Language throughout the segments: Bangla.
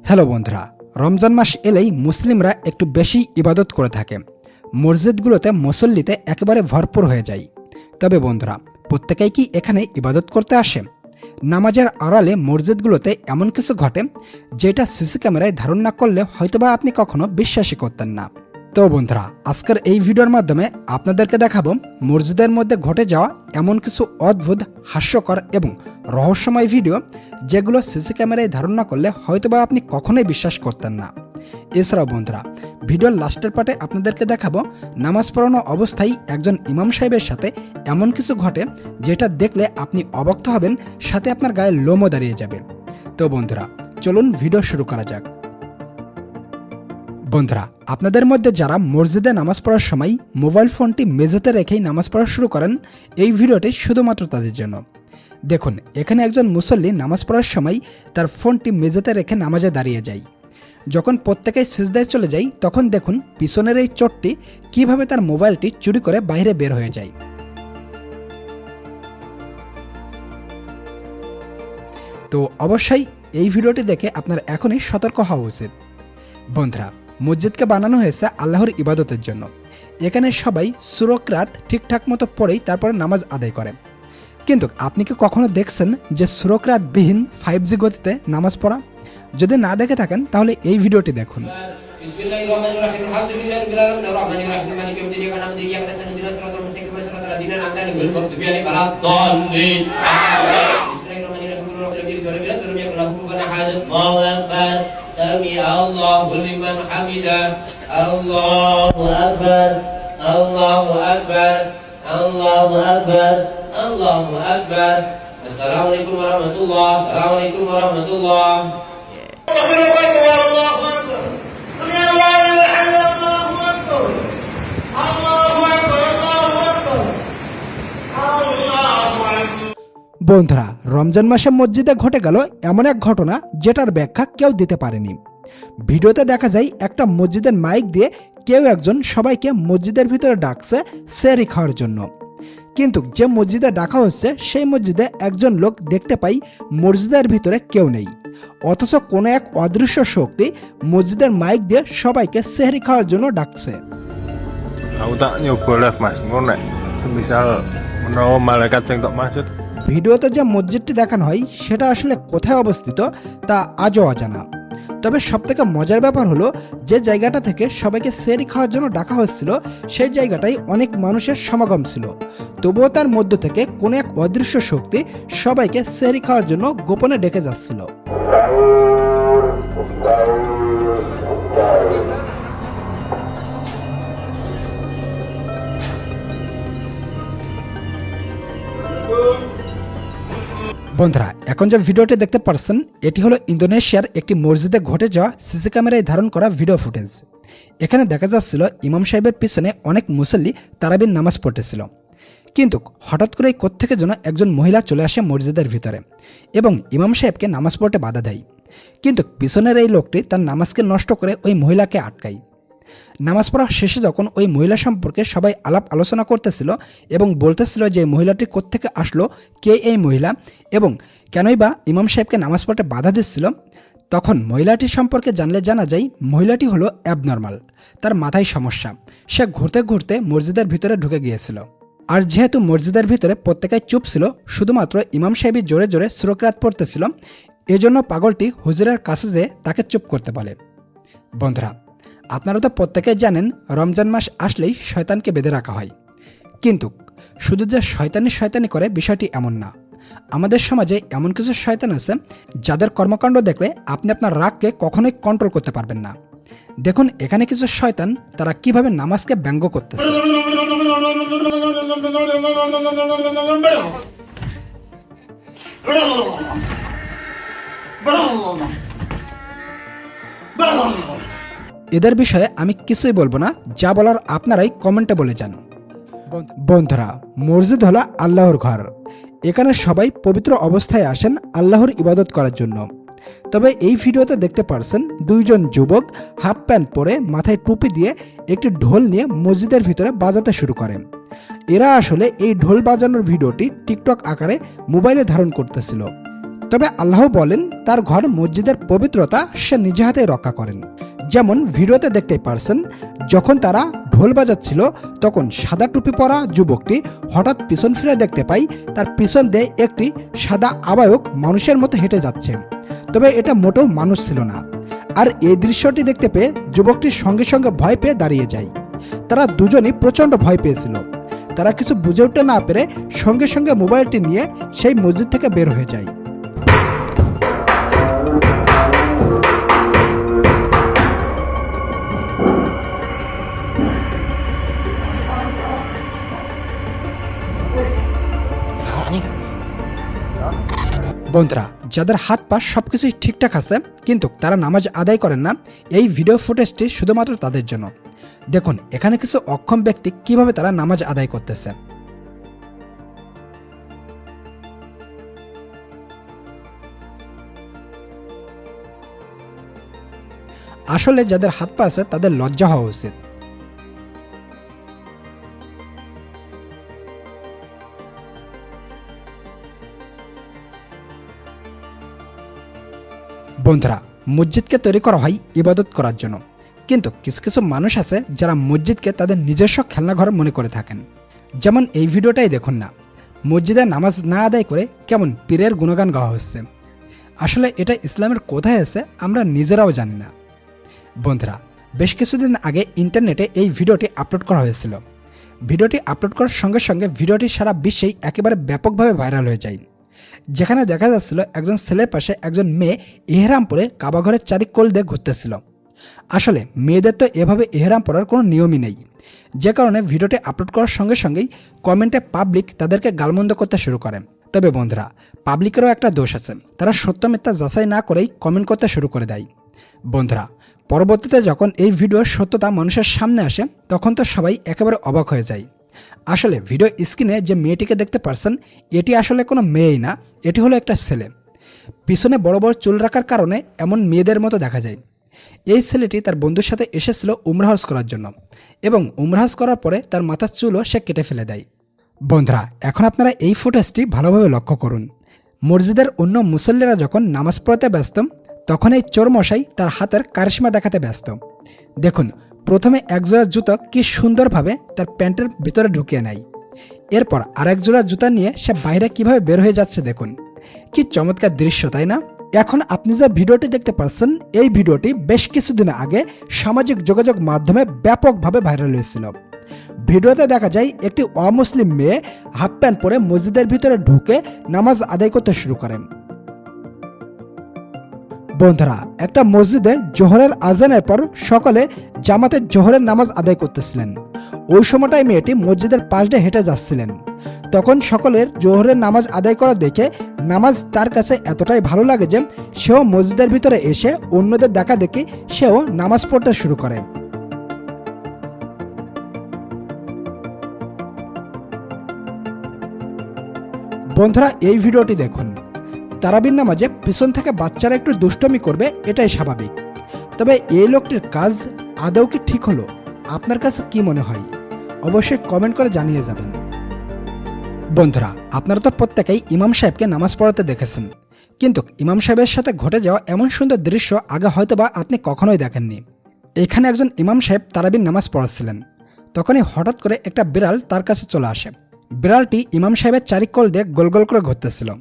হ্যালো বন্ধুরা, রমজান মাস এলেই মুসলিমরা একটু বেশি ইবাদত করে থাকে। মসজিদগুলোতে মুসল্লিতে একেবারে ভরপুর হয়ে যায়। তবে বন্ধুরা, প্রত্যেকেই কি এখানে ইবাদত করতে আসে? নামাজের আড়ালে মসজিদগুলোতে এমন কিছু ঘটে যেটা সিসি ক্যামেরায় ধারণ না করলে হয়তোবা আপনি কখনো বিশ্বাসই করতেন না। তো বন্ধুরা, আজকের এই ভিডিওর মাধ্যমে আপনাদেরকে দেখাবো মসজিদের মধ্যে ঘটে যাওয়া এমন কিছু অদ্ভুত, হাস্যকর এবং রহস্যময় ভিডিও যেগুলো সিসি ক্যামেরায় ধারণ না করলে হয়তোবা আপনি কখনোই বিশ্বাস করতেন না। এছাড়াও বন্ধুরা, ভিডিওর লাস্টের পার্টে আপনাদেরকে দেখাবো নামাজ পড়ানো অবস্থায় একজন ইমাম সাহেবের সাথে এমন কিছু ঘটে যেটা দেখলে আপনি অবাক হবেন, সাথে আপনার গায়ে লোমও দাঁড়িয়ে যাবে। তো বন্ধুরা, চলুন ভিডিও শুরু করা যাক। বন্ধুরা, আপনাদের মধ্যে যারা মসজিদে নামাজ পড়ার সময় মোবাইল ফোনটি মেঝেতে রেখেই নামাজ পড়া শুরু করেন, এই ভিডিওটি শুধুমাত্র তাদের জন্য। দেখুন, এখানে একজন মুসল্লি নামাজ পড়ার সময় তার ফোনটি মেঝেতে রেখে নামাজে দাঁড়িয়ে যায়। যখন প্রত্যেকেই সিজদায় চলে যায়, তখন দেখুন পিছনের এই চোরটি কিভাবে তার মোবাইলটি চুরি করে বাইরে বের হয়ে যায়। তো অবশ্যই এই ভিডিওটি দেখে আপনার এখনই সতর্ক হওয়া উচিত। বন্ধুরা, মসজিদকে বানানো হয়েছে আল্লাহর ইবাদতের জন্য। এখানে সবাই সুরকরাত ঠিকঠাক মতো পড়েই তারপরে নামাজ আদায় করে। কিন্তু আপনি কি কখনো দেখছেন যে সুরকরাতবিহীন 5G গতিতে নামাজ পড়া? যদি না দেখে থাকেন তাহলে এই ভিডিওটি দেখুন। سمع الله لمن حمده الله أكبر الله أكبر الله أكبر الله أكبر السلام عليكم ورحمة الله السلام عليكم ورحمة الله বন্ধুরা, রমজান মাসে মসজিদে ঘটে গেল এমন এক ঘটনা যেটার ব্যাখ্যা কেউ দিতে পারেনি। ভিডিওতে দেখা যায় একটা মসজিদের মাইক দিয়ে কেউ একজন সবাইকে মসজিদের ভিতরে ডাকছে সেহরি খাওয়ার জন্য। কিন্তু যে মসজিদে ডাকা হচ্ছে সেই মসজিদে একজন লোক দেখতে পাই মসজিদের ভিতরে কেউ নেই, অথচ কোনো এক অদৃশ্য শক্তি মসজিদের মাইক দিয়ে সবাইকে সেহরি খাওয়ার জন্য ডাকছে। ভিডিওতে যে মসজিদটি দেখানো হয় সেটা আসলে কোথায় অবস্থিত তা আজও অজানা। তবে সবথেকে মজার ব্যাপার হলো, যে জায়গাটা থেকে সবাইকে সেহরি খাওয়ার জন্য ডাকা হচ্ছিল সেই জায়গাটায় অনেক মানুষের সমাগম ছিল, তবুও তার মধ্য থেকে কোনো এক অদৃশ্য শক্তি সবাইকে সেহরি খাওয়ার জন্য গোপনে ডেকে যাচ্ছিল। বন্ধুরা, এখন যে ভিডিওটি দেখতে পাচ্ছেন এটি হলো ইন্দোনেশিয়ার একটি মসজিদে ঘটে যাওয়া সিসি ক্যামেরায় ধারণ করা ভিডিও ফুটেজ। এখানে দেখা যাচ্ছিল ইমাম সাহেবের পিছনে অনেক মুসল্লি তারাবির নামাজ পড়তেছিল। কিন্তু হঠাৎ করেই কোত্থেকে যেন একজন মহিলা চলে আসে মসজিদের ভিতরে এবং ইমাম সাহেবকে নামাজ পড়তে বাধা দেয়। কিন্তু পিছনের এই লোকটি তার নামাজকে নষ্ট করে ওই মহিলাকে আটকায়। নামাজ পড়া শেষে যখন ওই মহিলা সম্পর্কে সবাই আলাপ আলোচনা করতেছিল এবং বলতেছিল যে মহিলাটি কোত্থেকে আসলো, কে এই মহিলা এবং কেনই বা ইমাম সাহেবকে নামাজ পড়তে বাধা দিচ্ছিল, তখন মহিলাটির সম্পর্কে জানলে জানা যায় মহিলাটি হলো অ্যাবনর্মাল, তার মাথায় সমস্যা। সে ঘুরতে ঘুরতে মসজিদের ভিতরে ঢুকে গিয়েছিল। আর যেহেতু মসজিদের ভিতরে প্রত্যেকেই চুপ ছিল, শুধুমাত্র ইমাম সাহেবই জোরে জোরে সুরকরাত পড়তেছিল, এজন্য পাগলটি হুজুরের কাছে যেয়ে তাকে চুপ করতে বলে। বন্ধুরা, আপনারা তো প্রত্যেকেই জানেন রমজান মাস আসলেই শয়তানকে বেঁধে রাখা হয়। কিন্তু শুধু যে শয়তানি করে বিষয়টি এমন না। আমাদের সমাজে এমন কিছু শয়তান আছে যাদের কর্মকাণ্ড দেখলে আপনি আপনার রাগকে কখনোই কন্ট্রোল করতে পারবেন না। দেখুন এখানে কিছু শয়তান তারা কিভাবে নামাজকে ব্যঙ্গ করতেছে। এদের বিষয়ে আমি কিছুই বলবো না, যা বলার আপনারাই কমেন্টে বলে যান। বন্ধুরা, মসজিদ হলো আল্লাহর ঘর। এখানে সবাই পবিত্র অবস্থায় আসেন আল্লাহর ইবাদত করার জন্য। তবে এই ভিডিওতে দেখতে পারছেন দুইজন যুবক হাফ প্যান্ট পরে মাথায় টুপি দিয়ে একটি ঢোল নিয়ে মসজিদের ভিতরে বাজাতে শুরু করে। এরা আসলে এই ঢোল বাজানোর ভিডিওটি টিকটক আকারে মোবাইলে ধারণ করতেছিল। তবে আল্লাহ বলেন তার ঘর মসজিদের পবিত্রতা সে নিজে হাতে রক্ষা করেন। যেমন ভিডিওতে দেখতেই পারছেন, যখন তারা ঢোল বাজাচ্ছিল তখন সাদা টুপি পরা যুবকটি হঠাৎ পিছন ফিরে দেখতে পাই তার পিছন দিয়ে একটি সাদা আবায়ক মানুষের মতো হেঁটে যাচ্ছে, তবে এটা মোটেও মানুষ ছিল না। আর এই দৃশ্যটি দেখতে পেয়ে যুবকটির সঙ্গে সঙ্গে ভয় পেয়ে দাঁড়িয়ে যায়। তারা দুজনই প্রচণ্ড ভয় পেয়েছিল। তারা কিছু বুঝে উঠতে না পেরে সঙ্গে সঙ্গে মোবাইলটি নিয়ে সেই মসজিদ থেকে বের হয়ে যায়। বন্ধুরা, যাদের হাত পা সবকিছুই ঠিকঠাক আছে কিন্তু তারা নামাজ আদায় করেন না, এই ভিডিও ফুটেজটি শুধুমাত্র তাদের জন্য। দেখুন এখানে কিছু অক্ষম ব্যক্তি কিভাবে তারা নামাজ আদায় করতেছে। আসলে যাদের হাত পা আছে তাদের লজ্জা হওয়া উচিত। বন্ধুরা, মসজিদকে তৈরি করা হয় ইবাদত করার জন্য, কিন্তু কিছু কিছু মানুষ আছে যারা মসজিদকে তাদের নিজস্ব খেলনাঘর মনে করে থাকেন। যেমন এই ভিডিওটাই দেখুন না, মসজিদে নামাজ না আদায় করে কেমন পীরের গুণগান গাওয়া হচ্ছে। আসলে এটা ইসলামের কোথায় আছে আমরা নিজেরাও জানি না। বন্ধুরা, বেশ কিছুদিন আগে ইন্টারনেটে এই ভিডিওটি আপলোড করা হয়েছিল। ভিডিওটি আপলোড করার সঙ্গে সঙ্গে ভিডিওটি সারা বিশ্বেই একেবারে ব্যাপকভাবে ভাইরাল হয়ে যায়। যেখানে দেখা যাচ্ছিল একজন ছেলের পাশে একজন মেয়ে ইহরাম পরে কাবাঘরের চারিকোল দিয়ে ঘুরতেছিল। আসলে মেয়েদের তো এভাবে ইহরাম পরার কোনো নিয়মই নেই, যে কারণে ভিডিওটি আপলোড করার সঙ্গে সঙ্গেই কমেন্টে পাবলিক তাদেরকে গালমন্দ করতে শুরু করে। তবে বন্ধুরা, পাবলিকেরও একটা দোষ আছে, তারা সত্য মিথ্যা যাচাই না করেই কমেন্ট করতে শুরু করে দেয়। বন্ধুরা, পরবর্তীতে যখন এই ভিডিওর সত্যতা মানুষের সামনে আসে তখন তো সবাই একেবারে অবাক হয়ে যায়। আসলে ভিডিও স্ক্রিনে যে মেয়েটিকে দেখতে পারছেন এটি আসলে কোনো মেয়েই না, এটি হলো একটা ছেলে। পিছনে বড় বড় চুল রাখার কারণে এমন মেয়েদের মতো দেখা যায়। এই ছেলেটি তার বন্ধুর সাথে এসেছিল উমরা হজ করার জন্য, এবং উমরা হজ করার পরে তার মাথার চুলও সে কেটে ফেলে দেয়। বন্ধুরা, এখন আপনারা এই ফুটেজটি ভালোভাবে লক্ষ্য করুন। মসজিদের অন্য মুসল্লিরা যখন নামাজ পড়তে ব্যস্ত তখন এই চোর মশাই তার হাতের কারিশমা দেখাতে ব্যস্ত। দেখুন, প্রথমে একজোড়া জুতো কি সুন্দরভাবে তার প্যান্টের ভিতরে ঢুকিয়ে নেয়, এরপর আরেক জোড়া জুতা নিয়ে সে বাইরে কিভাবে বের হয়ে যাচ্ছে। দেখুন কি চমৎকার দৃশ্য, তাই না? এখন আপনি যে ভিডিওটি দেখতে পাচ্ছেন এই ভিডিওটি বেশ কিছুদিন আগে সামাজিক যোগাযোগ মাধ্যমে ব্যাপকভাবে ভাইরাল হয়েছিল। ভিডিওতে দেখা যায় একটি অমুসলিম মেয়ে হাফ প্যান্ট পরে মসজিদের ভিতরে ঢুকে নামাজ আদায় করতে শুরু করেন। বন্ধুরা, একটা মসজিদে জোহরের আজানের পর সকালে জামাতের জোহরের নামাজ আদায় করতেছিলেন। ওই সময়টাই মেয়েটি মসজিদের পাশ দিয়ে হেঁটে যাচ্ছিলেন। তখন সকলের জোহরের নামাজ আদায় করা দেখে নামাজ তার কাছে এতটাই ভালো লাগে যে সেও মসজিদের ভিতরে এসে অন্যদের দেখা দেখি সেও নামাজ পড়তে শুরু করে। বন্ধুরা, এই ভিডিওটি দেখুন। তারাবির নামাজে পিছন থেকে বাচ্চারা একটু দুষ্টমি করবে, এটাই স্বাভাবিক। তবে এই লোকটির কাজ আদৌ কি ঠিক হলো? আপনার কাছে কি মনে হয়? অবশ্যই কমেন্ট করে জানিয়ে যাবেন। বন্ধুরা, আপনারা তো প্রত্যেকেই ইমাম সাহেবকে নামাজ পড়াতে দেখেছেন, কিন্তু ইমাম সাহেবের সাথে ঘটে যাওয়া এমন সুন্দর দৃশ্য আগে হয়তোবা আপনি কখনোই দেখেননি। এখানে একজন ইমাম সাহেব তারাবির নামাজ পড়াচ্ছিলেন, তখনই হঠাৎ করে একটা বিড়াল তার কাছে চলে আসে। বিড়ালটি ইমাম সাহেবের চারিকোল দিয়ে গোল গোল করে ঘুরতেছিল।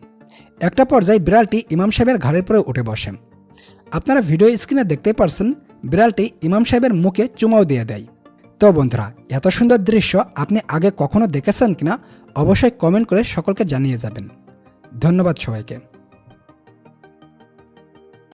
একটা পর্যায়ে বিড়ালটি ইমাম সাহেবের ঘাড়ের পরে উঠে বসে। আপনারা ভিডিও স্ক্রিনে দেখতেই পারছেন বিড়ালটি ইমাম সাহেবের মুখে চুমাও দিয়ে দেয়। তো বন্ধুরা, এত সুন্দর দৃশ্য আপনি আগে কখনো দেখেছেন কিনা অবশ্যই কমেন্ট করে সকলকে জানিয়ে যাবেন। ধন্যবাদ সবাইকে।